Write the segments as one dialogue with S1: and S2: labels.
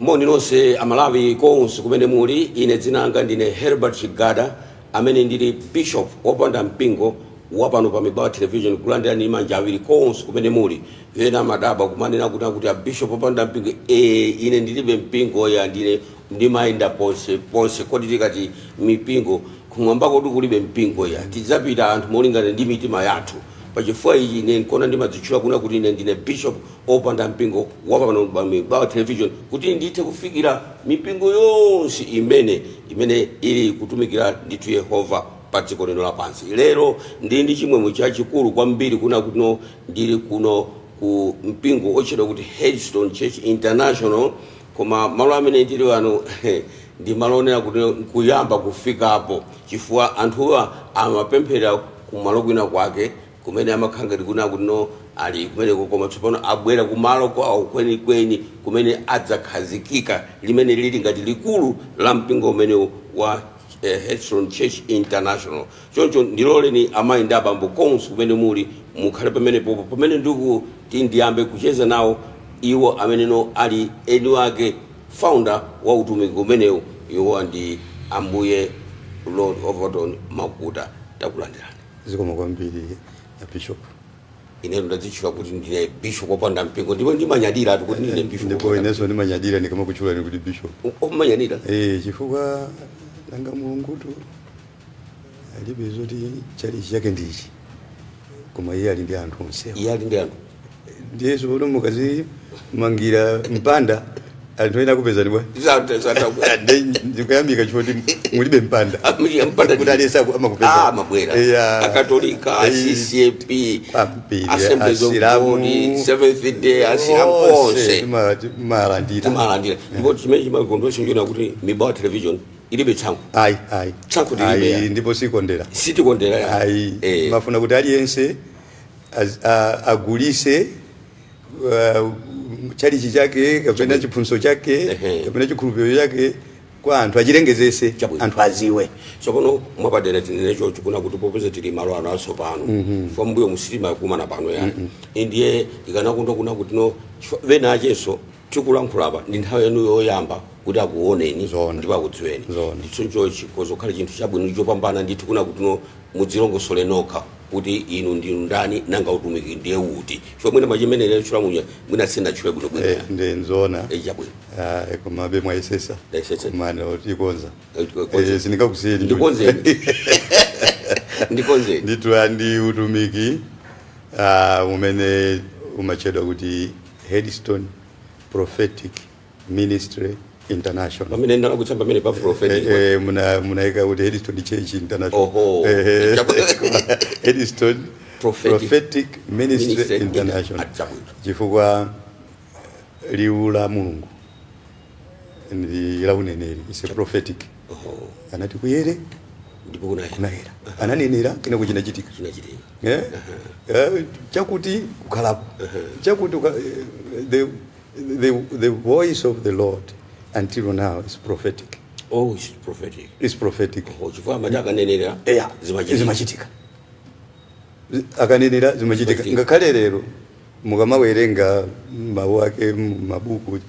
S1: Moni nonse amalawi konse kumene muli, ine dzina langa ndine Herbert Chigada amene ndili Bishop wopanda mpingo wapano pa Mibawa Television kulandira ni manja awiri konse kumene muli. Ena madaba kumanena kuti a Bishop wopanda mpingo ine ndilibe mpingo ya ndine ndimayenda ponse kodi tikati mipingo kumwamba kuti kulibe mpingo ya tidzapita anthu molingana ndi mitima yathu. Pachifukwa ichi ine nkona ndimadzitchula kuna kuti ine ndine Bishop opanda mpingo wapano pa Mibawa Television kuti ndithe kufikira mipingo yonse imene ili kutumikira ndithu Yehova pa dziko lino lapansi. Lero ndi ndi chimwemwe chachikulu kwambiri kuna kuno ndili kuno ku mpingo otchedwa kuti Headstone Church International, koma malo amene ndili ano ndi malo onena kuti kuyamba kufikapo chifukwa anthuwa amapemphera kumalo kwina kwake kumene amakhanga kuna kuno ali kumene koma tsopano abwera kumalo kwawo kwenikweni kumene adzakhazikika limene lili ngati likulu la mpingo umene wa Headstone Church International. Choncho ndiloleni amayi ndi abambo konse kumene muli mukhale pamene popo pamene ndiyambe kucheza nawo iwo ameneno ali eni wake founder wa utumiki umenewu iwo ndi ambuye Lord Overton Makuta. Takulandirani.
S2: Zikomo kwambiri ya Bishop.
S1: Ine ndadzitchula kuti ndine Bishop wopanda mpingo ndipo ndimanyadira atu kuti ndine Bishop.
S2: Ndipo ineso ndimanyadira ndikama kuchula ni kuti Bishop.
S1: Umanyadira?
S2: Chifukwa nanga Mulungutu alibe zoti chali chake ndichi. Koma iye ali ndi anthu onse.
S1: Iye ali ndi anthu.
S2: Ndiye sono mukazi mangira mpanda anthu ena kupeza ndibwa.
S1: Zata.
S2: Ndikuyambika chifoti mulibe mpanda.
S1: Mpanda
S2: kuti alesa amakupeza.
S1: Mabwera. Akatolika, CCP, Assemblies of God, Seventh Day, asilamonse. Malandira. Ndipo chimene chimakondwesa njona kuti Mibawa Television ilibe tsango. Tsango tilibe.
S2: Ndipo sikondera.
S1: Sitikondera.
S2: Mafuna kuti aliyense agulise chalichi chake kapena chiphunzitso chake kapena chikhulupiriro chake kwa anthu achilengezese anthu aziwe.
S1: Sokono mwapadera tinecho chikuna kuti popeza tili malo ano asopano fo mbuyo musitima kumana pano yani ndiye ikanakundo kuna kuti no vena acheso tikulankhulapa ndi nthawi yanu yoyamba kuti akuoneni ndipo akudziweni. Ndichoncho chikozo khala chinthu chabwino chopambana ndithu kuna kuti no mudzilongosole nokha kuti inu ndinu ndani nanga utumiki ndiye uti chifukwa mwina machimene lero chula munya mwina sina chule bwino
S2: ndi nzona
S1: chabwino
S2: koma be mwaisesa mana utikonza sindikakusiyeni
S1: ndikonze
S2: nditu andi utumiki umene umachedwa kuti Headstone Prophetic Ministry International.
S1: Pamene ndana kutsamba pamene pa prophetic
S2: munaika kuti Headstone Church International. Headstone Prophetic Ministry International. Chifukwa liwu la Mulungu ndi la uneneri is a prophetic. Anati kuyere
S1: ndipo kunayera.
S2: Ananenera kina kuchina chitika. Chakuti kukhalapo. Chakuti the voice of the Lord until now is prophetic.
S1: It's prophetic.
S2: It's prophetic.
S1: Chifukwa madaka nenera
S2: zimachitika. Akanenera zimachitika. Ngakhale lero mukamawerenga mawu ake mabuku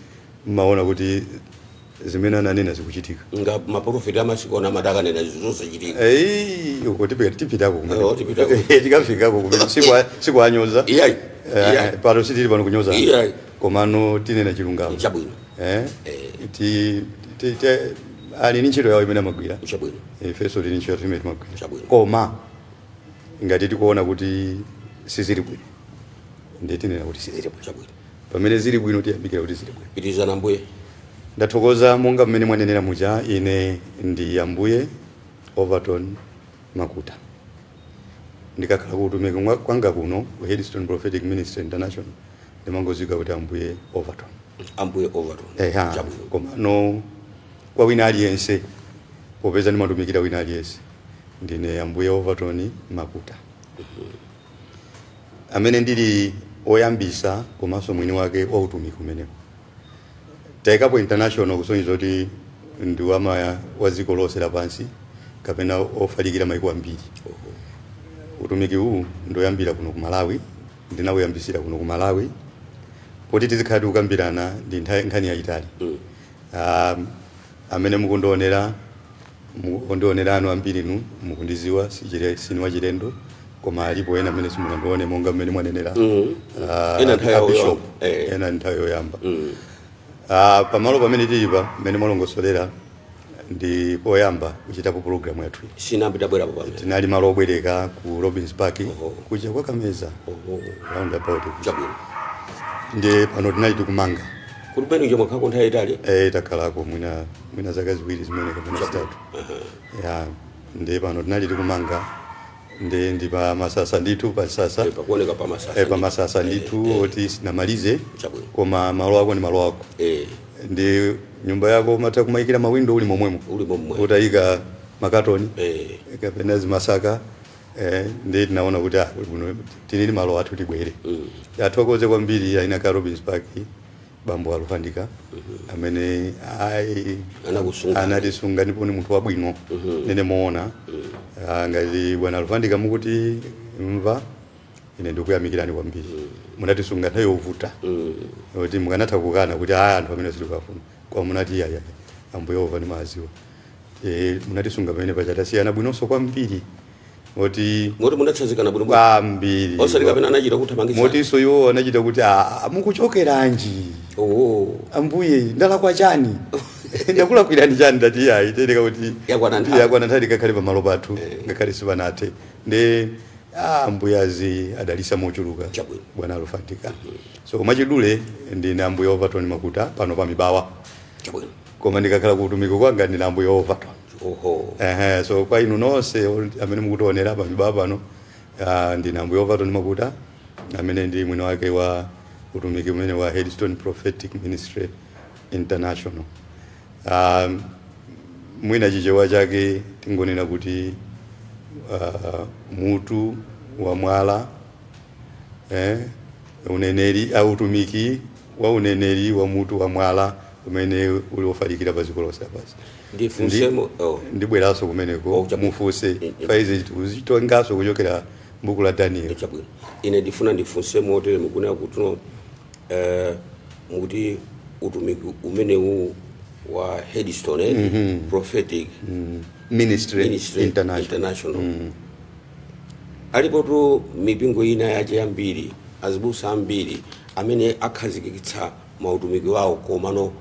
S2: maona kuti zimene ananena zikuchitika.
S1: Nga maprofeti amasikona madaka nena zonse chitika.
S2: Uko tipitako kumene. Tikafikako kumene sikwanyoza. Pano sitili pano kunyoza. Komano tinena chilungamo.
S1: Chabwino.
S2: Ali ni ntchito yawo imene amagwira.
S1: Chabwino.
S2: Ifeso tili ntchito imene timagwira.
S1: Chabwino.
S2: Koma ngati tikuona kuti sizili bwino ndi tinena kuti sizili bwino.
S1: Chabwino.
S2: Pamene zili bwino tiyambikira kuti zili bwino.
S1: Pitizana mbuye.
S2: Ndathokoza monga mmene mwanenera muja ine ndi ambuye Overton Makuta. Ndikakhala kutumika kwanga kuno ku Headstone Prophetic Ministry International ndimangozika kuti ambuye Overton.
S1: Ambuye Overton.
S2: Chabwino. Koma no kwa wina aliyense popeza ndimatumikira wina aliyense ndine ambuye Overton Makuta. Amene ndili oyambisa komanso mwini wake wa utumiki umenewo. Taikapo international kusonyeza kuti ndi wa dziko lonse lapansi kapena ofalikira maiko ambiri. Utumiki huu ndoyambira kuno ku Malawi ndinawuyambisira kuno ku Malawi poti tizikhala tikukambirana ndi nkhani yayitali. amene mukundionera anu ambiri nu mukundiziwa sini wa chilendo koma alipo ena amene simunandione monga mmene mwanenera ena nthawi yoyamba pamalo pamene tilipa mmene mwalongosolera ndi poyamba kuchitapo programu yathu
S1: sinambitabwerapo pamene
S2: tinali malo obwereka ku Robins Park kuja kwa Kameza round about
S1: chabwino
S2: ndi pano tinali tikumanga
S1: kulubeni chomwe kako nthawi itali
S2: takalako mwina zaka ziwiri zimene kapena zitatu ya ndi pano tinali tikumanga ndi pa masasa ndithu pa sasa
S1: pakuoneka pa masasa
S2: pa masasa ndithu oti sinamalize koma malo ako ni malo ako ndi nyumba yako mata kumaikira mawindo uli momwemo utayika makatoni kapena zimasaka ndi tinaona kuti tinili malo athu tibwere yathokoze kwambiri aina ka Robins Park bambo alufandika amene anatisunga ndipo ni munthu wabwino nene muona ngati bwana alufandika mukuti mva ine ndikuyamikirani kwambiri munatisunga nthawi yovuta kuti mukanatha kukana kuti anthu amene sitikafuna kwa munati yaya ambo Yehova ni maziwa munatisunga pamene pachatasiyana bwinonso kwambiri moti
S1: munatsanzikana bwino
S2: kwambiri
S1: osalika pena anachita kuthamangisa
S2: moti so yo anachita kuti mukuchokeranji ambuye ndala kwa chani ndakula kwirani chani ndati yayi teneka kuti yakwana nthawi kakhale pamalo pathu ngakhale sipanathe ndi ambuyazi adalisa mochuluka bwana alufandika so mwachidule ndine ambuye Overton Makuta pano pa Mibawa koma ndikakhala kutumiko kwanga ndine ambuye Overton so kwa inu nonse amene mukutionera pa Mibawa pano ndine ambuye Overton Makuta amene ndi mwini wake wa utumiki umene wa Headstone Prophetic Ministry International mwina chichewa chake tingonena kuti mutu wa mwala uneneri au utumiki wa uneneri wa mutu wa mwala umene uli ofalikira pa dziko lonse lapansi ndibweraso kumeneko mufunse faize uzitongaso kuchokera mbuku la Daniel
S1: ine ndifuna ndifunse motere mukuna kutuno mukuti utumiki umene wa Headstone Prophetic
S2: Ministry International.
S1: Alipo tu mipingo ina yache yambiri azibusa ambiri amene akhazikitsa mautumiki wawo komano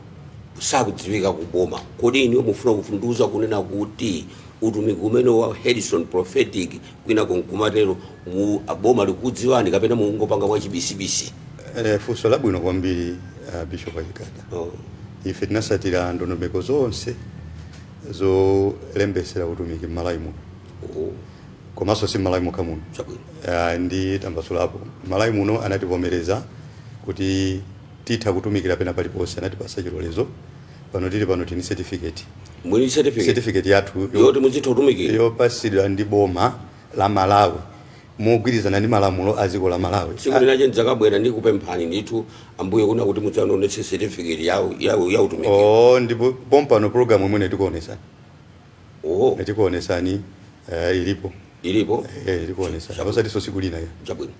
S1: sakudziwika kuboma kodi iniwo mufuna kufunduza kunena kuti utumiki umene wa Headstone Prophetic kwina konkumatero mu aboma likudziwani kapena mungopanga mwa chibisibisi
S2: funso labwino kwambiri Bishop Achikada ife tinasatira ndondomeko zonse zo lembesera utumiki malayi muno komanso si malayi mokha muno ndi tambasulapo malayi muno anativomereza kuti titha kutumikira pena paliponse anatipasa chilolezo pano tili pano tini certificate
S1: mwini
S2: certificate yathu
S1: yoti muzitha kutumikira
S2: yopasidwa ndi boma la Malawi mogwirizana ndi malamulo aziko la Malawi
S1: tsiku linaje ndzakabwera ndi kupemphani ndithu ambuye kuna kuti mudzanonetse certificate ya utumiki
S2: ndipo pompano program imene tikuonesani tikuonesani ilipo tikuonesani apasati so siku lina
S1: chabwino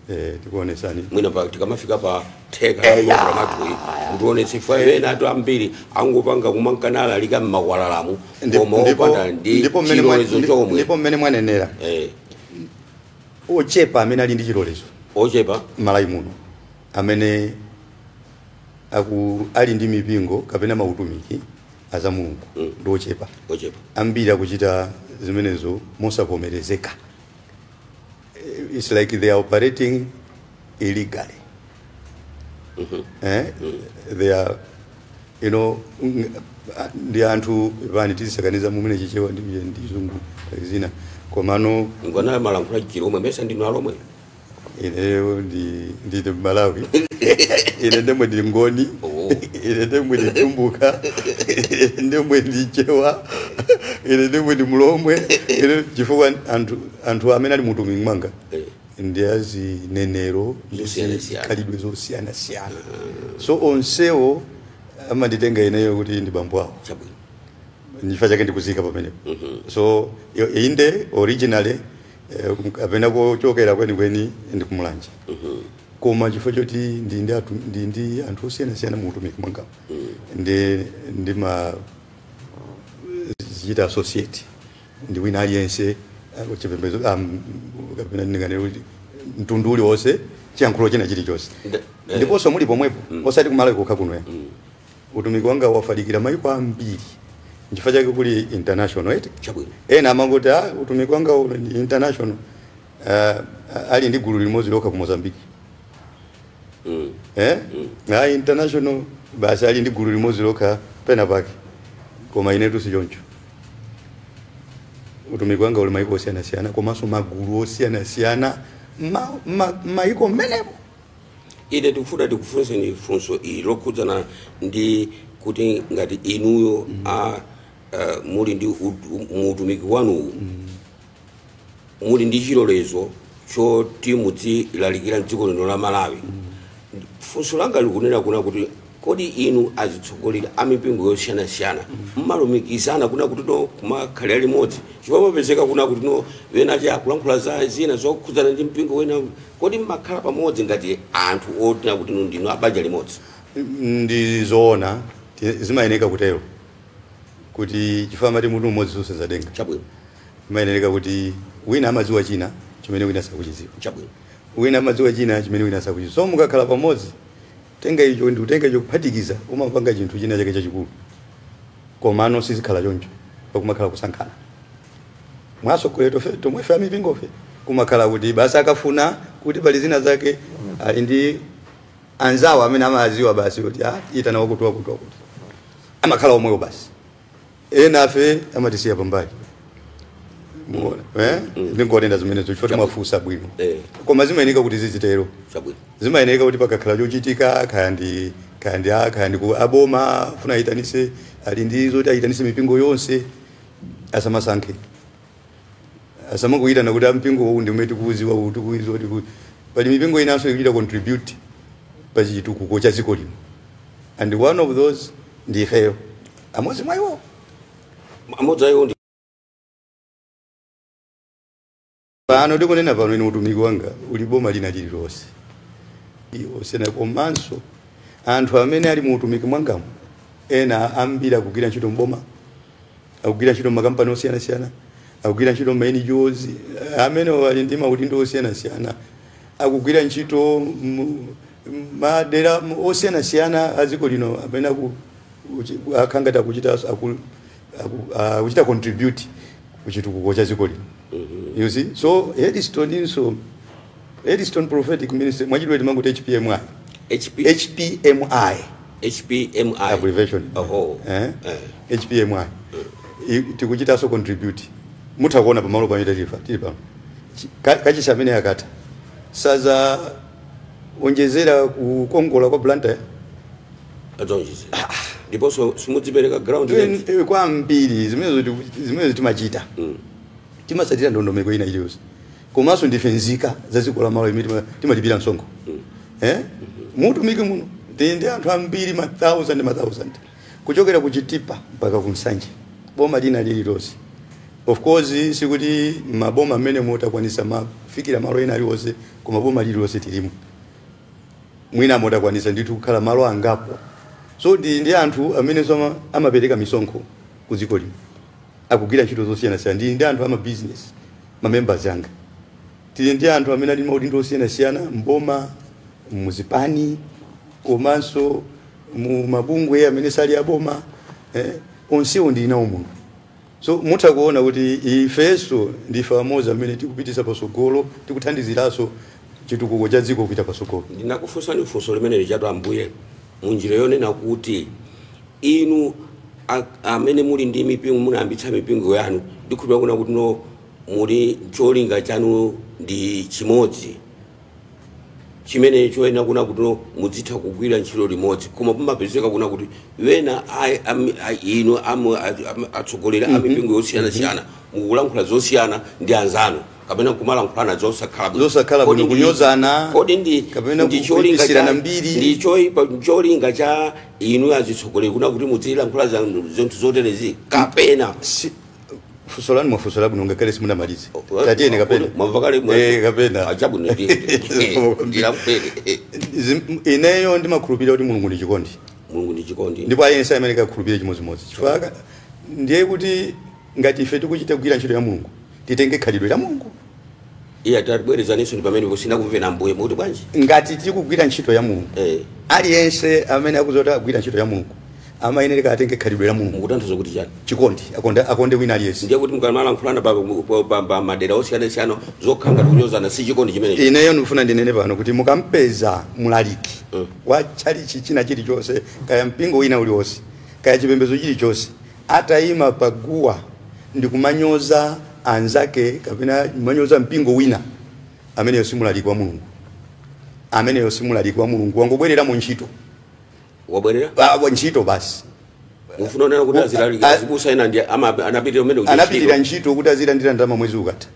S2: tikuonesani
S1: mwina pa tikamafika pa theka programu mutionetse fayena atu ambiri angopanga kumankanala alika mmakwalalamu koma opanda ndi chilolezo chomwe
S2: ndipo mmene mwanenera ochepa amene ali ndi chilolezo
S1: ochepa
S2: malayi muno amene ali ndi mipingo kapena mautumiki aza Mulungu ndi ochepa ambiri akuchita zimenezo mosavomerezeka it's like they are operating illegally they are ndi anthu vani tisakaniza mumene chichewa ndi zungu zina komano
S1: ngona malankhula chiromwe mesa ndino alomwe
S2: ineyo ndi Malawi ine ndemwe ndi ngoni ine ndemwe ndi tumbuka ine ndemwe ndi chewa ine ndemwe ndi mulomwe ine chifukwa anthu amene ali mutumiki mwanga ndi azinenero khalidwe zosiyana siyana so onsewo amanditenga ineyo kuti ndi bambo awo nchifukwa chake ndikuzika pamenepo so inde originally kapena kuchokera kwenikweni ndikumulanje koma chifukwa choti ndi anthu osiyana mu utumiki mwanga ndi ma zichita associate ndi wina aliyense chipembedzo kapena ndinganene kuti mtundu uliwonse chiyankhulo china chilichonse ndiponso muli pomwepo osati kumalawi kokha kuno utumiki wanga wafalikira mayiko ambiri nchifukwa chake kuli international eti ena amangoti utumiki wanga international ali ndi gulu limodzi lokha ku Mozambique international basi ali ndi gulu limodzi lokha pena pake koma inetu si choncho utumiki wanga uli mayiko osiyana komanso magulu osiyana mayiko mmenepo
S1: ine tikufuna tikufunseni funso ili lokhudzana ndi kuti ngati inuyo muli ndi utumiki wanuwu muli ndi chilolezo choti muzilalikira mdziko lino la Malawi. Funso langa likunena kuna kuti kodi inu azitsogoleri amipingo yosiyana mmalumikizana kuna kuti no kumakhalira limodzi chifukwa mapezeka kuna kuti no wena akulankhula za zina zokhudzana ndi mpingo wena kodi mmakhala pamodzi ngati anthu otina kuti ndinu abanja limodzi?
S2: Ndizoona zimayeneka kutero kuti chifukwa mati munthu umodzi zonse zadenga
S1: chabwino
S2: zimayeneka kuti wina amadziwa china chimene wina sakuchidziwa
S1: chabwino
S2: wina amadziwa china chimene wina sakuchidziwa so mukakhala pamodzi tenga icho ndi utenga icho kuphatikiza umapanga chinthu china chake chachikulu komano sizikhala choncho pakumakhala kusankhana mwaso kuleto fe tomwe fa mipingo fe kumakhala kuti basi akafuna kuti pali zina zake ali ndi anzawo amene amadziwa basi kuti itana wakutoa kuti amakhala omweyo basi ena fe amatisiya pambali muona ndingotenda zimene zochifata mwafusa bwino koma zimayeneka kuti zizitero zimayeneka kuti pakakhala chochitika kandi ku aboma funa ayitanise ali ndi zoti ayitanise mipingo yonse asamasankhe asamanguyitana kuti mpingo uwu ndi umene tikuuziwa kuti pali mipingo inanso ikuchita contribute pa chitukuko cha dziko lino and one of those ndi ifeyo amodzi mwayiwo pano ndikunena pano ine utumiki wanga uli boma lina lililonse osiyana komanso anthu amene ali mu utumiki mwangamo ena ambiri akugwira ntchito mboma akugwira ntchito makampani osiyana akugwira ntchito NGOs amene ali ndi maudindo osiyana akugwira ntchito madera osiyana aziko lino amene akangata kuchita contribute kuchitukuko cha ziko lino. You see, so Eddystone Prophetic Ministry mwachidwe timanguti HPMI abbreviation HPMI tikuchita so contribute mutakuona pamalo pamene tili pano kachisha amene akata saza onjezera kukongola kwa blanta
S1: adonjezera ndipo simudzipereka ground
S2: kwa mbiri zimene timachita timasatira ndondomeko ina iliyonse komanso ndifenzika zaziko la malo imene timalipira msonkho mutumiki muno ndi anthu ambiri ma thousand kuchokera kuchitipa mpaka kumsanje boma lina lililonse of course sikuti maboma amene mutakwanisa mafikira malo ena aliwonse koma boma lililonse tilimo mwina mutakwanisa ndithu kukhala malo angapo so ndi anthu amene amapereka misonkho kuziko lino akugwira ntchito zosiyana ndi anthu ama business ma members anga tili ndi anthu amene ali maudindo osiyana mboma muzipani komanso mu mabungwe amene sali aboma onsewo ndi nawo muno so mutakuona kuti ifeso ndife amodzi amene tikupitisa pasogolo tikuthandiziraso chitukuko cha dziko kupita pasogolo.
S1: Ndinakufunsani funso limene lichato ambuye munjira yonena kuti inu amene muli ndi mipingo munayambitsa mipingo yanu ndikhulupirira kuna kuti no muli cholinga chanu ndi chimodzi chimene choyena kuna kuti no mudzitha kugwira ntchito limodzi koma pamapezeka kuna kuti wena inu atsogolera amipingo yosiyana mukulankhula zosiyana ndi anzanu kapena kumalankhulana
S2: zosakhala bwino kunyozana
S1: kodi ndi cholinga cha inu azitsogoleri kuna kuti mudzilankhula zinthu zoterezi kapena
S2: fusolani mwafusola buno ngakale simuna malizi tatiyeni kapena
S1: mwavakale
S2: kapena
S1: ajabu ndira kweli
S2: ineyo ndimakhulupirira kuti mulungu ndi chikondi ndipo ayense amene akakhulupirira chimodzimodzi chifukwa ndiye kuti ngati ife tikuchita kugwira ntchito ya mulungu titenge khalidwe la mulungu
S1: iya tatibwerezaniso ndi pamene kusina kumvera mbuye muti bwanji
S2: ngati tikugwira ntchito ya mulungu aliyense amene akuzoti agwira ntchito ya mulungu amayenera atenge khalidwe la mulungu
S1: mukutanthauza kuti chani
S2: chikondi akonde wina aliyense
S1: ndiye kuti mukamalankhulana pa madera osiyanasiyana zokhanga kunyozana si chikondi chimenecho
S2: ineyo ndikufuna ndinene pano kuti mukampeza mulaliki wa chalichi china chilichonse kaya mpingo wina uliwonse kaya chipembedzo chilichonse atayima paguwa ndikumanyoza anzake kapena manyoza mpingo wina ameneyo simulaliki wa mulungu wangobwerera mu ntchito
S1: wabwerera
S2: ntchito basi
S1: mufuna nena kuti azibusa ina ndi anapitira umene
S2: anapitira ntchito kuti azilandira ndalama mwezi ukatha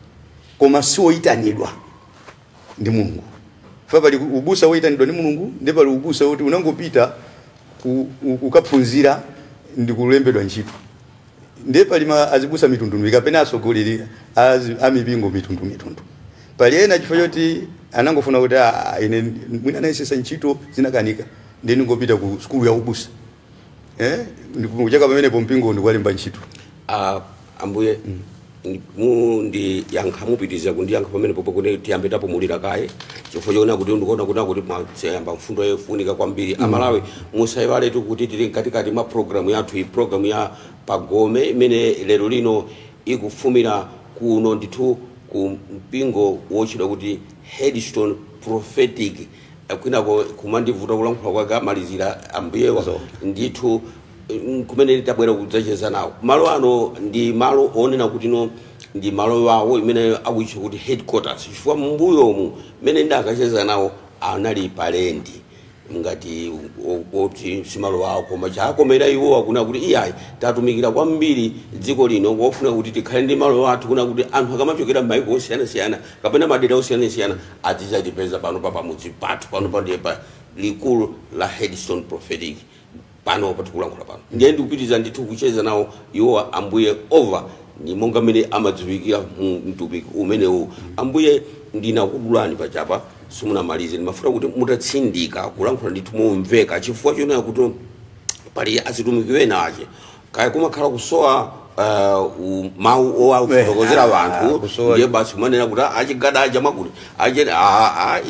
S2: koma siwoyitanidwa ndi mulungu fa pali ubusa woyitanidwa ndi mulungu ndi pali ubusa woti unangopita ukaphunzira ndi kulembedwa ntchito ndiye pali azibusa mitundu kapena asogoleri amipingo mitundu pali ena chifukwa choti anangofuna kuti ine mwina anayesesa ntchito zinakanika ndi ndingopita ku skulu ya ubusa ndikuchaka pamenepo mpingo ndikuwalemba ntchito
S1: ambuye mundi yankha mupitiriza kundiyankha pamene popo kuti tiyambe tapumulira kaye chifukwa chona kuti ndikuona kuti mwayamba mfundo yofunika kwambiri amalawi musayiwaletu kuti tili mkatikati mwa programu yathu iyi programu ya Pagome imene lero lino ikufumira kuno ndithu ku mpingo wochedwa kuti Headstone Prophetic kwinako kumandivuta kulankhula kwake amalizira ambuyewa ndithu kumene tabwera kudzacheza nawo malo ano ndi malo onena kuti no ndi malo wawo imene akuitcha kuti headquarters chifukwa mbuyomu imene ndakacheza nawo anali palendi ngati oti simalo wawo koma chakomera iwo akuna kuti iyayi tatumikira kwambiri dziko lino ngofuna kuti tikhale ndi malo athu kuna kuti anthu akamachokera m'mayiko osiyanasiyana kapena madera osiyanasiyana adzatipeza pano pamudzi pathu pano pandiye pa likulu la Headstone Prophetic pano patikulankhula pano ndiye ndikupitiriza ndithu kucheza nawo iwo ambuye over ni monga mene amadziwikira mtumiki umenewu ambuye ndinakudulani pachapa simunamalize ndimafuna kuti mutatsindika kulankhula ndithu momveka chifukwa chonena kuti pali azitumiki wena ache kaya kumakhala kusowa mawu owafotokozera wanthu ndiye basi kumanena kuti achigada aja mwakuti ache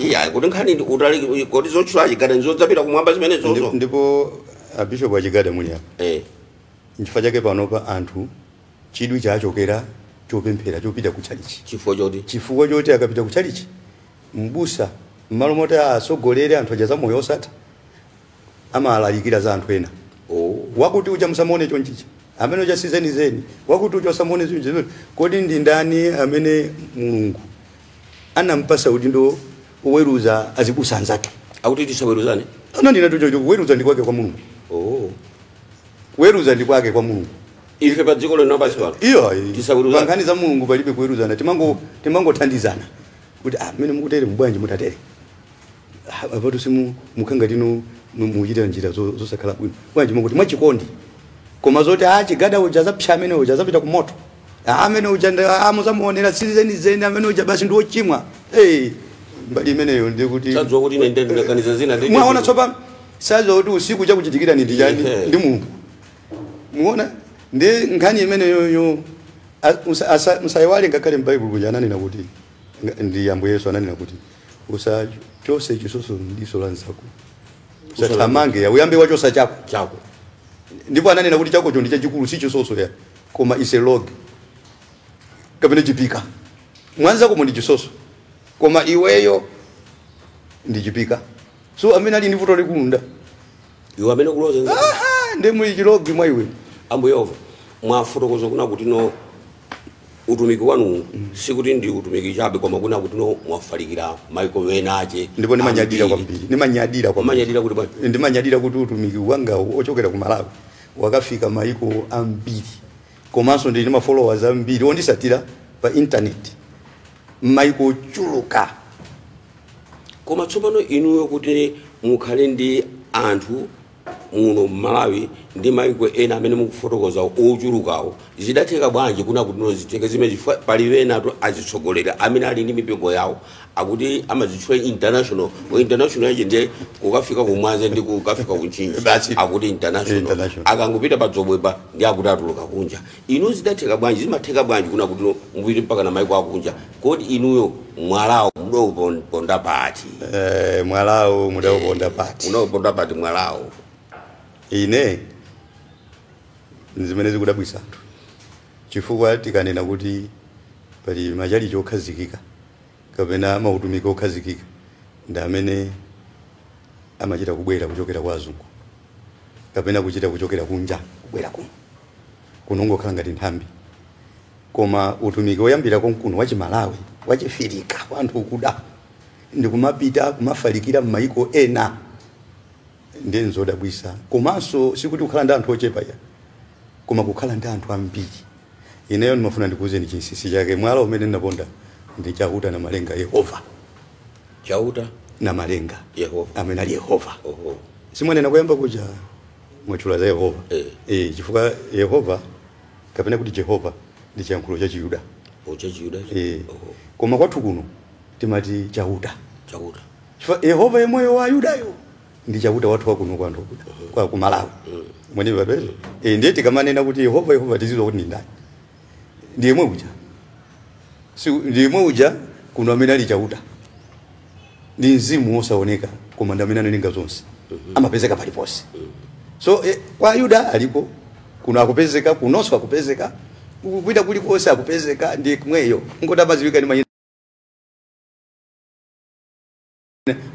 S1: iya kuti nkhani utali kuti zotchula achigada ndizodzapita kumwamba zimene zozo
S2: ndipo bishop achigada muli apa nchifukwa chake panopa anthu chidwi chachokera chopemphera chopita kuchalichi chifukwa choti akapita kuchalichi mbusa mmalo moti asogolere anthu aja za moyo osatha amalalikira za anthu ena wakuti uja musamone chonchicha amene uja sizeni wakuti uja usamone zinthu kodi ndi ndani amene mulungu anampasa udindo oweruza azibusa anzake
S1: akuti tisaweruzane
S2: ndina tucho kuweruza ndi kwake kwa mulungu kuweruza ndi kwake kwa mulungu
S1: ife pa dziko lino basi wano
S2: iyo tisaweruzana nkhani za mulungu palibe kuweruzana timangothandizana kuti amene mukutere mbwanji mutatere apato simu mukhanga tino muchita njira zosakhala bwino bwanji mukuti mwachikondi koma zoti chigada uja zapsha amene uja zapita ku moto amene uja amuzamuonera sizeni amene uja basi ndi ochimwa mbali imeneyo ndi kuti
S1: tadzwa kuti ine ndakaniza zina ndi
S2: mwaona tsopano sazo kuti usiku chakuchitikira ndi chani ndi mulungu muona ndi nkhani imeneyo musayiwale ngakhale m'Bible kuja ananena kuti ndi Ambuye Yesu ananena kuti usachose chisoso ndiso lanzako usathamange uyambe wachosa chako ndipo ananena kuti chakocho ndi chachikulu si chisoso ya koma ise log kapena chipika mwanzako mu ndi chisoso koma iweyo ndi chipika so amene ali ndi vuto likulunda
S1: iwe amene kuloza
S2: ndi mu chilogi mwa iwe
S1: Ambuye Yehova mwafotokoza kuna kuti no utumiki wanu sikuti ndi utumiki chabe koma kuna kuti no mwafalikira maiko wena ache
S2: ndipo nimanyadira kwambiri nimanyadira
S1: kuti bwana
S2: ndimanyadira kuti utumiki wanga ochokera ku Malawi wakafika maiko ambiri komanso ndi ma followers ambiri ondisatira pa internet maiko chuluka
S1: koma tsopano inuyo kuti mukhale ndi anthu muno Malawi ndi maiko ena amene mukufotokoza ochulukawo zidatheka bwanji kuna kuti noziteke zimene palibe natu azitsogolera amene ali ndi mipingo yawo akuti amazitchula international yaje ndiye kukafika kumwanza ndi kukafika kunchinja akuti international akangopita padzobwepa ndi akuti atuluka kunja. Inu zidatheka bwanji zimatheka bwanji kuna kuti mupite mpaka na maiko akunja kodi inuyo mwalawo mudauponda pati?
S2: Mwalawo mudauponda pati.
S1: Mudauponda pati mwalawo.
S2: Ine zimene zikudabwisa anthu chifukwa tikanena kuti pali machalichi okhazikika kapena mautumiki okhazikika ndi amene amachita kubwera kuchokera kwa azungu kapena kuchita kuchokera kunja kubwera kuno ngokhala ngati nthambi. Koma utumiki oyambira konkuno wachimalawi wachifirika anthu kuda ndi kumapita kumafalikira m'maiko ena ndi nzodabwisa. Komanso sikuti kukhala ndi anthu ochepa ya koma kukhala ndi anthu ambiri. Ineyo ndimafuna ndikuuzeni chinsinsi chake mwala umene ndinaponda ndi Chauta na Malenga Yehova.
S1: Chauta
S2: na Malenga
S1: Yehova
S2: amene ali Yehova. Simwanena kuyamba kuja mwachula za Yehova. Chifukwa Yehova kapena kuti Jehova ndi chiyankhulo cha Chiyuda.
S1: Chiyuda.
S2: Koma kwathu kuno timati Chauta.
S1: Chifukwa
S2: Yehova yemoyo wa Yudayo ndi Chauta wathu wa kuno kwanthu kwa ku Malawi. Mwene badwe ndiye tikamanena kuti Yehova tizizo kuti ndani ndiye mwe uja ndiye mwe uja kuno amene ali Chauta ndi mzimu osaoneka koma ndamene analinga zonse amapezeka paliponse. So kwa Yuda aliko kuno akupezeka kunonso akupezeka kupita kulikonse akupezeka ndi kumweyo ngotabaziwika ndi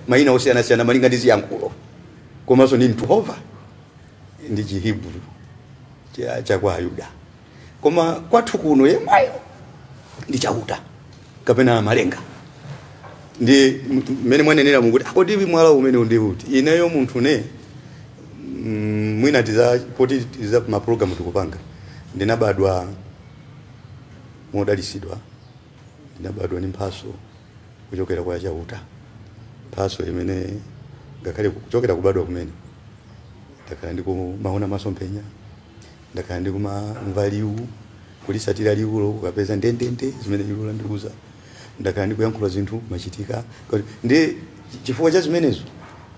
S2: mayina osiyana malinga ndi ziyankhulo komanso ndi Yehova ndi Chihebru cha kwa Yuda. Koma kwathu kuno yemayo ndi Chauta kapena Malenga ndi mene mwanenera mukuti akodi mwala umene ndi uti. Ineyo munthu ne mwina poti tiza ma program tikupanga ndinabadwa modalisidwa ndinabadwa ndi mphaso kuchokera kwa Chauta. Mphaso imene ngakhale kuchokera kubadwa kumene ndakhala ndiko maona masomphenya ndakhala ndiko mvaliu kulisatira liulo ukapeza ndendende zimene liulo ndikuza ndakhala ndikuyankhula zinthu machitika ndi chifukwa cha zimenezo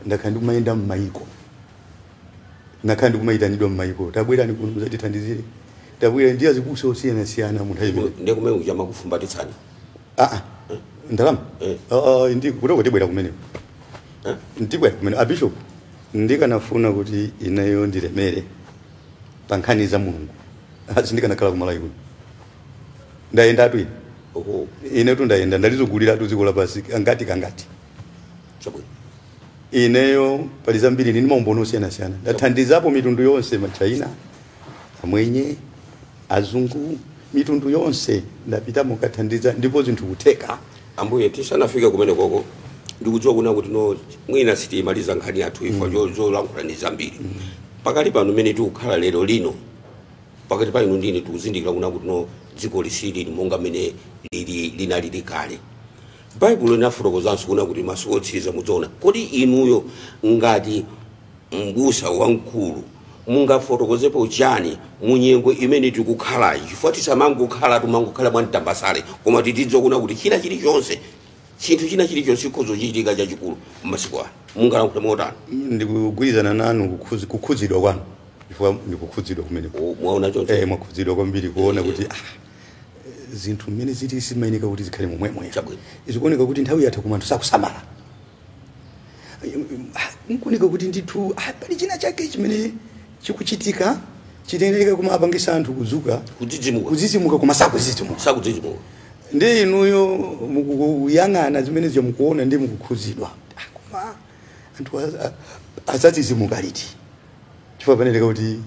S2: ndakhala ndikumayenda m'maiko ndakhala ndikumayitanidwa m'maiko tabwerani kuno muzatithandizire tabwera ndi azibusa osiyana munthu ayimene
S1: ndi kumene uchama kufumbatitsani
S2: ndalama ndi kuti bwera kumene ndibwera kumene abishop ndikanafuna kuti ineyo ndilemere pankhani za Mulungu sindikanakhala kumalawi kuno ndayenda atu ine tu ndayenda ndalizogulira tu dziko lapasi angati ineyo pali zambiri ndi maumbono osiyana ndathandizapo mitundu yonse machaina amwenye azungu mitundu yonse ndapita mukathandiza ndipo zinthu kutheka.
S1: Ambuye tisanafika kumene koko ndikudziwa kuna kuti no mwina sitimaliza nkhani yathu ifo zolankhula ndi zambiri pakali pano mene tikukhala lero lino pakati pa inu ndine tikuzindikira kuna kuti no dziko lisili monga mene linali kale. Baibulo linafotokozanso kuna kuti masiku otsiriza mudzaona. Kodi inuyo ngati mbusa wamkulu mungafotokozepo chani munyengo imene tikukhala chifukwa tisamangokhala tumangokhala mwantambasale koma tidziwa kuna kuti china chilichonse chinthu china chilichonse chochitika chachikulu m'masiku ano mungalankhule motani?
S2: Ndikugwirizana nanu kukhudzidwa kwanu chifukwa ndikukhudzidwa kumene
S1: mwaona choncho
S2: mwakhudzidwa kwambiri kuona kuti zinthu mmene ziti simayeneka kuti zikhale momwemwe zikuoneka kuti nthawi yatha koma anthu sakusamala nkuoneka kuti ndithu pali china chake chimene chikuchitika chiteneka kuma apangisa anthu kuzuka kudzidzimuka koma sakudzidzimuka ndi inuyo mukuyang'ana zimene mukuona ndi mukukhudzidwa koma anthu asadzidzimuka liti chifukwa paneneka kuti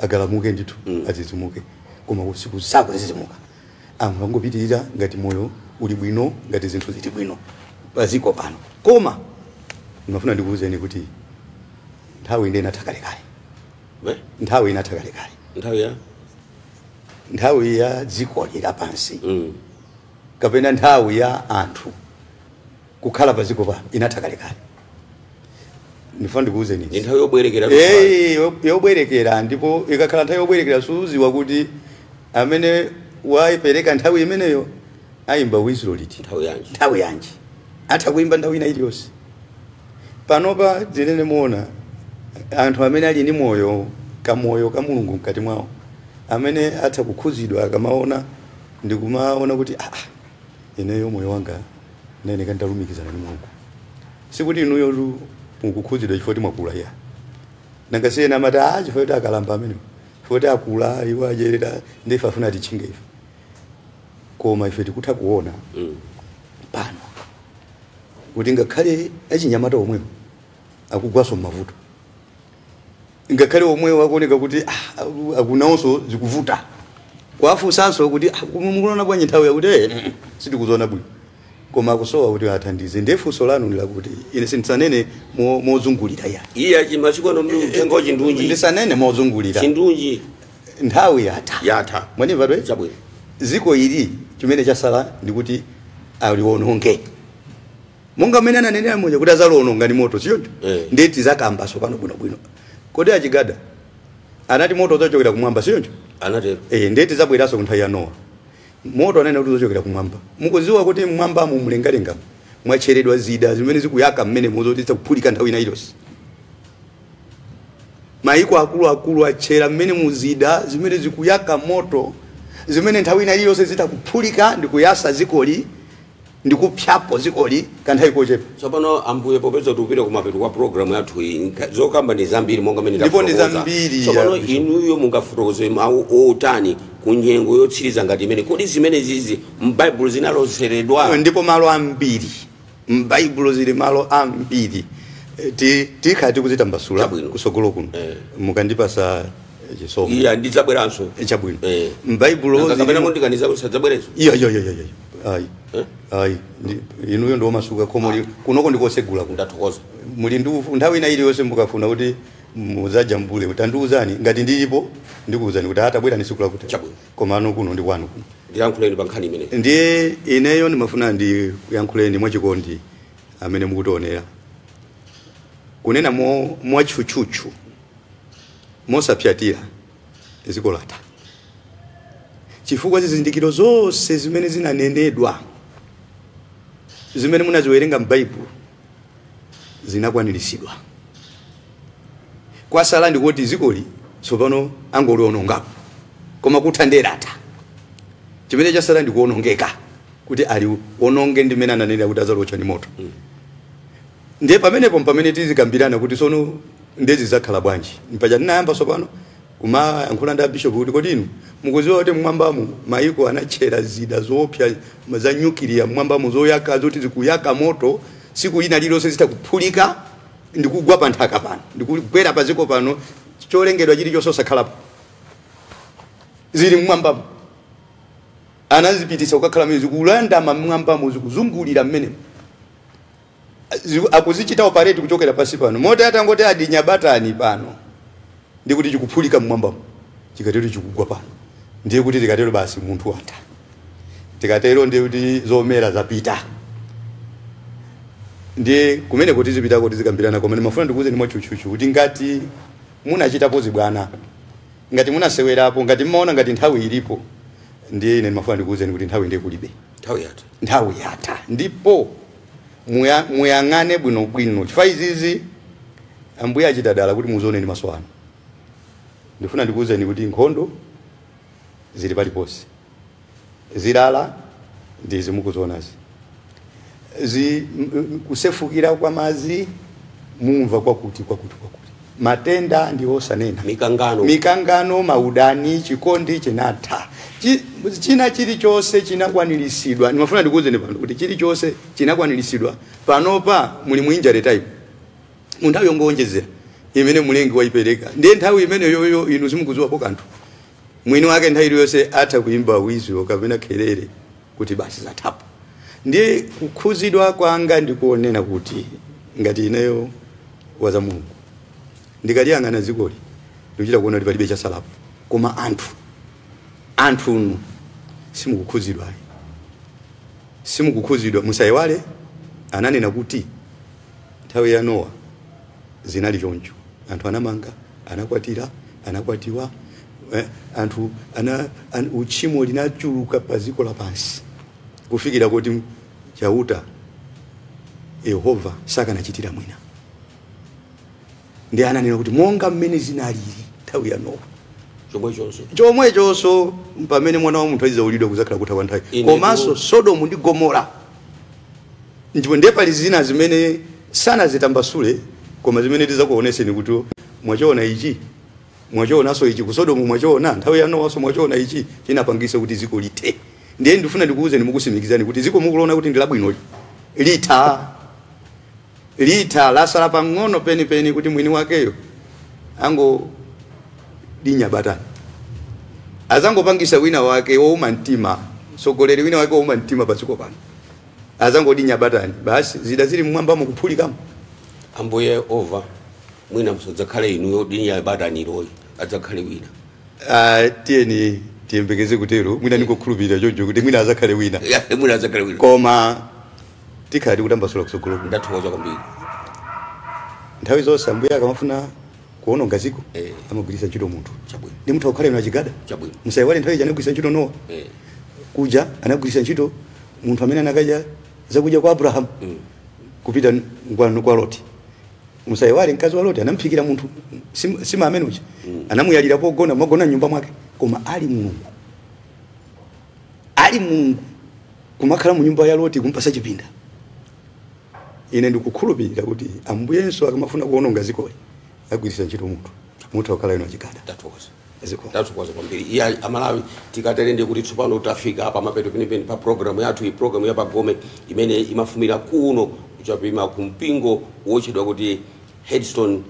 S2: agalamuke ndithu adzidzimuke koma usiku sakudzidzimuka anthu angopitirira ngati moyo uli bwino ngati zinthu ziti bwino paziko pano. Koma ndimafuna ndikuwuzeni kuti nthawi inde inatha kalekale nthawi inatha kalekale nthawi ya dziko lapansi kapena nthawi ya anthu kukhala paziko pano inatha kalekale. ndifuna ndikuuzeni
S1: nthawi yobwerekera
S2: yobwerekera ndipo ikakhala nthawi yobwerekera suziwa kuti amene waipereka nthawi imeneyo ayimba wiziro liti nthawi yanji atha kuimba nthawi ina iliyonse panopa zinene muona anthu amene ali ndi moyo ka mulungu mkati mwawo amene atha kukhuzidwa akamaona ndikumaona kuti ineyo moyo wanga nene kandalumikizana ndi Mulungu sikuti inuyo mukukhuzidwa chifukwa mwakula ya nangasiyena amati chifukwa kuti akalamba amene chifukwa akula iwo ajerera ndife afuna tichinge ife koma ife tikutha kuona pano kuti ngakhale achinyamata omwewo akugwaso m'mavuto ngakhale omwewo akuoneka kuti akunawonso zikuvuta kwafunsanso kuti mukuona bwanji nthawi yakuti sitikuziona bwino koma akusowa kuti athandize ndefunso lanu ndilakuti ine sindisanene mozungulira
S1: iye achimachikono mtengo chindunji
S2: ndisanene mozungulira
S1: chindunji
S2: nthawi yatha mwanimva twe
S1: chabwino
S2: ziko ili chimene chasala ndikuti aliwononge monga mmene ananenera mmoja kuti azaliononga ndi moto sichoncho ndeti zakambaso pano bwinobwino kodi achigada anati moto uzochokera kumwamba sichoncho
S1: anatero
S2: ndeti zabweraso ku nthawi ya Nowa moto anene kuti uzochokera kumwamba mukuziwa kuti mmwamba mumlengalenga mwacheredwa zida zimene zikuyaka mmene muzotitsa kuphulika nthawi ina iliyonse maiko akulu achera mmene muzida zimene zikuyaka moto zimene nthawi ina iliyonse zitakuphulika ndikuyasa zikoli ndikupyapo zikoli kanthawi kochepa
S1: tsopano ambuye popeza tupita kumapeto kwa programu yathu zokamba ndi zambiri monga mmene
S2: ndipo ndi zambiri
S1: tsopano inuyo mungafotokoze mawu otani kunyengo yotsiriza ngati imene kodi zimene zizi m'Baibulo zinaloseredwa
S2: ndipo malo ambiri m'Baibulo zili malo ambiri tikhati kuzitambasula kusogolo kuno mukandipasa chisomo
S1: iya ndidzabweranso
S2: chabwino m'Baibulo
S1: kapena mondikaniza sadzabwerezo
S2: ayi inuyo ndo masuka komoli kunoko ndikosegula
S1: ndathokoza
S2: muli ndufu nthawi ina iliyonse mukafuna kuti muzajambule utandiuzani ngati ndilipo ndikuuzani kuti atabwera ni siku lakuti koma ano kuno ndi kwanu kuno
S1: ndiyankhuleni pankhani imene
S2: ndiye ineyo ndimafuna ndi kuyankhuleni mwachikondi amene mukutionera kunena mwatchutchutchu mosapyatira ziko latha chifukwa zizindikiro zonse zimene zinanenedwa zimene munaziwerenga m'Baibulo zinakwaniritsidwa kwasala ndikuti zikoli tsopano angolionongapo koma kuthanderata chimene chasala ndikuonongeka kuti ali ononge ndimene ananenera kuti azalocha ni moto ndiye pamene tizikambirana kuti sono ndezi zakhala bwanji mpaja tinayamba tsopano kuma yankhula ndi bishop kuti kodi inu mukuziwa kuti mmwambamo maiko anachera zida zoopsa za nyuklia mmwambamo zoyaka zoti zikuyaka moto siku ina lilonse zitakuphulika ndikugwa pa nthaka pano ndikugwera pa ziko pano cholengedwa chilichonse osakhalapo zili mmwambamo anazipitisa kukakhala mmene zikulanda mmwambamo zikuzungulira mmene akuzichita operate kuchokera pasi pano mota atangoti adinya batani pano ndikuti chikuphulika mmwambamo chikatero chikugwa pano ndiye kuti tikatero basi munthu watha tikatero ndiye kuti zomera zapita ndiye kumene kuti zipita kuti zikambirana koma ndimafuna ndikuuze ni mwachuchuchu kuti ngati munachitapo zibwana ngati munasewerapo ngati mmaona ngati nthawi ilipo ndiye ine ndimafuna ndikuuze kuti nthawi ndiye kulibe nthawi yatha ndipo muyang'ane bwinobwino chifukwa izizi ambuye achitadala kuti muzione ni maso anu ndifuna ndikuuzeni kuti nkhondo zili paliponse zilala ndizi mukuzionazi kusefukira kwa madzi mumva kwakuti matenda ndi osanena mikangano maudani chikondi chinatha china chilichonse chinakwaniritsidwa ndimafuna ndikuuzeni pano kuti chilichonse chinakwaniritsidwa panopa muli muinjare type munthawi yongowonjezera imene mulengi waipereka ndiye nthawi imene yoyo inu simukuziwapo kanthu mwini wake nthawi iliyonse atha kuimba wiziro kapena kelele kuti basi zathapo ndiye kukhuzidwa kwanga ndikuonena kuti ngati ineyo waza Mulungu ndikaliyang'ana zikoli ndikuchita kuona kuti palibe chasalapo koma anthu simukukhuzidwa musayiwale ananena kuti nthawi ya Nowa zinali choncho anthu anamanga anakwatira anakwatiwa anthu uchimo linachuluka paziko lapansi kufikira kuti chauta Yehova sakanachitira mwina ndi ananena kuti monga mmene zinalili nthawi ya Nowa chomwe chonso pamene mwana wa munthu azizaulidwa kuzakhala kutha nthawi komanso Sodomu ndi Gomora ndipo ndiye pali zina zimene sana zitambasule koma zimene tizakuoneseni kuti mwachoona ichi mwachoonanso ichi ku Sodomu mwachoona nthawi ya Nowa so mwachoona ichi chinapangisa kuti ziko lithe ndiye ndifuna ndikuwuzeni mukusimikizani kuti ziko mukuona kuti ndi labwino lita lasala pang'ono penipeni kuti mwini wakeyo ango dinya batani azangopangisa wina wake wouma mtima sogoleri wina wake wouma mtima paziko pano azangodinya batani basi zida zili mmwamba mukuphulikamo
S1: Ambuye Yehova mwina msodzakhale inu yodinya batani loyi adzakhale wina
S2: tiyeni tiyembekeze kutero mwina nikukhulupirira choncho kuti mwina azakhale wina
S1: mwina azakhale wina
S2: koma tikhati kutambasula kusogolo
S1: ndathokoza kwambiri
S2: nthawi zonse Ambuye akamafuna kuononga ziko amagwiritsa ntchito munthu ndi munthu akhale na chigada musaiwale nthawi ija anagwiritsa ntchito Nowa kuja anagwiritsa ntchito munthu amene anakadya zakudya kwa Abraham kupita kwa Loti musaiwale mkazi wa Loti anamphikira munthu sima amene uja anamuyalira pogona magona nyumba mwake koma ali Mulungu kumakhala mu nyumba ya Loti kumpasa chipinda ine ndikukhulupirira kuti Ambuyenso akamafuna kuononga zikoli agwiritsa ntchito munthu akhala ino chigada
S1: tatokoza kwambiri iya amalawi tikaterende kuti tsopano tafika apa mapeto penipeni pa programu yathu iyi programu ya Pagome imene imafumira kuno kuchapima kumpingo wochedwa kuti Headstone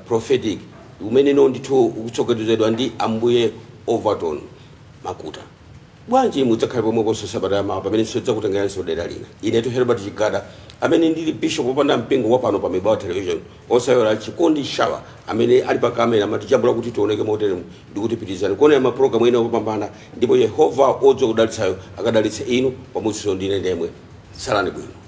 S1: Prophetic umene ndithu ukutsogozedwa ndi Ambuye Overton Makuta bwanji mudzakhale pomwe konse sabata yamawa pamene sidzakutengeranso dera lina inetu Herbert Chigada amene ndili bishop wopanda mpingo wapano pa Mibawa Television osayora Chikondi Shawa amene ali pa kamera matijambula kuti tioneke motere ndikutipitizani kuonera ma program ena opambana ndipo Yehova odzo kudalitsayo akadalitse inu pamusiso ndine ndemwe salani bwino.